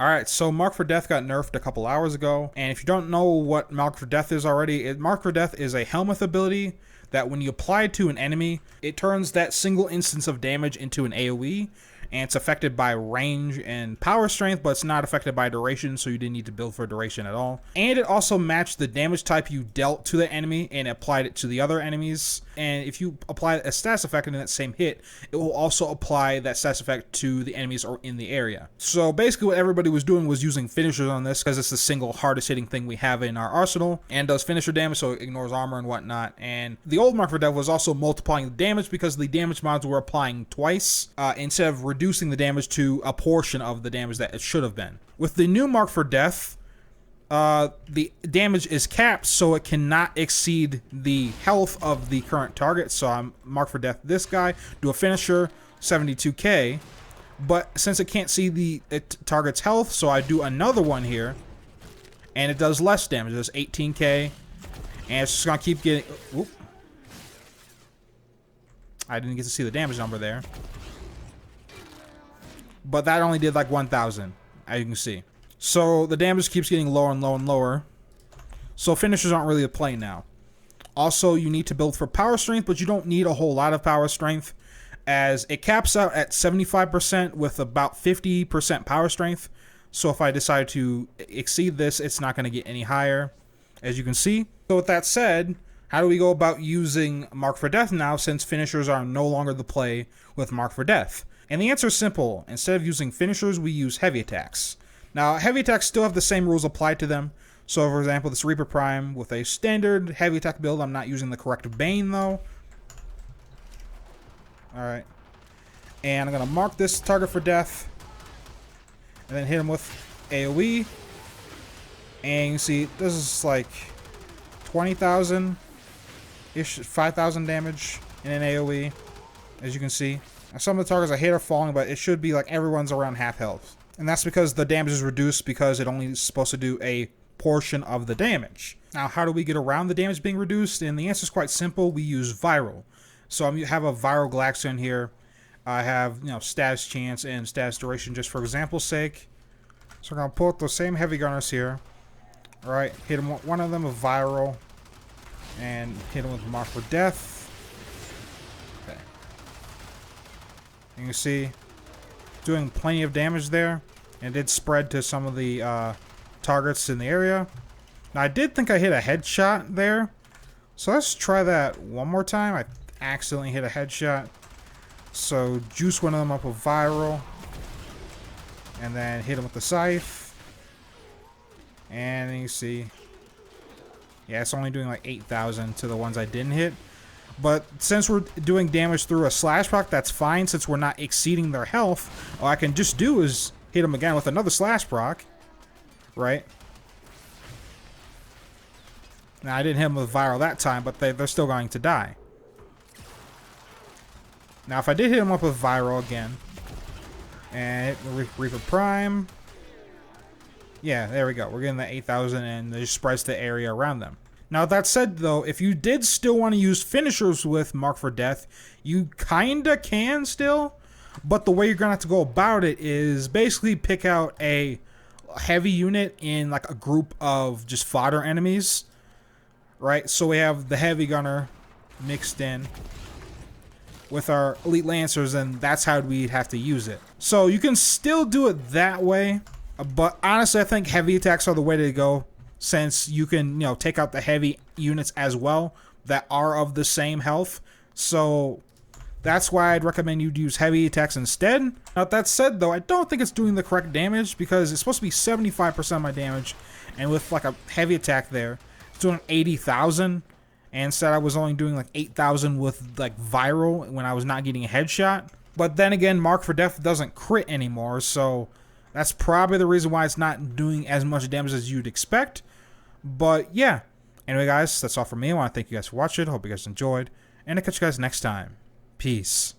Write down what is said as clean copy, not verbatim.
Alright, so Mark for Death got nerfed a couple hours ago, and if you don't know what Mark for Death is already, Mark for Death is a helmet ability that when you apply it to an enemy, it turns that single instance of damage into an AoE, and it's affected by range and power strength, but it's not affected by duration, so you didn't need to build for duration at all. And it also matched the damage type you dealt to the enemy and applied it to the other enemies. And if you apply a status effect in that same hit, it will also apply that status effect to the enemies or in the area. So basically what everybody was doing was using finishers on this because it's the single hardest hitting thing we have in our arsenal and does finisher damage, so it ignores armor and whatnot. And the old Mark for Death was also multiplying the damage because the damage mods were applying twice instead of reducing the damage to a portion of the damage that it should have been. With the new Mark for Death, the damage is capped, so it cannot exceed the health of the current target. So I'm Mark for Death this guy, do a finisher, 72k, but since it can't see the target's health, so I do another one here, and it does less damage. It does 18k, and it's just gonna keep getting. Whoop. I didn't get to see the damage number there, but that only did like 1,000, as you can see. So the damage keeps getting lower and lower and lower. So finishers aren't really a play now. Also, you need to build for power strength, but you don't need a whole lot of power strength, as it caps out at 75% with about 50% power strength. So if I decide to exceed this, it's not going to get any higher, as you can see. So with that said, how do we go about using Mark for Death now, since finishers are no longer the play with Mark for Death? And the answer is simple. Instead of using finishers, we use heavy attacks. Now, heavy attacks still have the same rules applied to them. So, for example, this Reaper Prime with a standard heavy attack build. I'm not using the correct Bane, though. Alright. And I'm going to mark this target for death. And then hit him with AoE. And you can see, this is like 20,000-ish, 5,000 damage in an AoE, as you can see. Now, some of the targets I hit are falling, but it should be like everyone's around half health. And that's because the damage is reduced because it only is supposed to do a portion of the damage. Now, how do we get around the damage being reduced? And the answer is quite simple. We use viral. So I have a viral Glaxon here. I have, status chance and status duration just for example's sake. So we're going to pull out those same heavy gunners here. All right, hit them, one of them with viral. And hit them with Mark for Death. Okay. You can see, doing plenty of damage there, and it did spread to some of the targets in the area. Now, I did think I hit a headshot there, so let's try that one more time. I accidentally hit a headshot, so juice one of them up with viral, and then hit him with the scythe, and you see, yeah, it's only doing like 8,000 to the ones I didn't hit. But since we're doing damage through a slash proc, that's fine, since we're not exceeding their health. All I can just do is hit them again with another slash proc, right? Now, I didn't hit them with viral that time, but they're still going to die. Now, if I did hit them up with viral again, and hit Reaper Prime, yeah, there we go. We're getting the 8,000, and it just spreads the area around them. Now, that said, though, if you did still want to use finishers with Mark for Death, you kinda can still, but the way you're gonna have to go about it is basically pick out a heavy unit in like a group of just fodder enemies, right? So we have the heavy gunner mixed in with our elite lancers, and that's how we'd have to use it. So you can still do it that way, but honestly, I think heavy attacks are the way to go, since you can, take out the heavy units as well that are of the same health. So that's why I'd recommend you use heavy attacks instead. Now, that said, though, I don't think it's doing the correct damage, because it's supposed to be 75% of my damage, and with like a heavy attack there, it's doing 80,000, and instead I was only doing like 8,000 with like viral when I was not getting a headshot. But then again, Mark for Death doesn't crit anymore, so that's probably the reason why it's not doing as much damage as you'd expect. But yeah, anyway guys, that's all from me. I want to thank you guys for watching. Hope you guys enjoyed, and I'll catch you guys next time. Peace.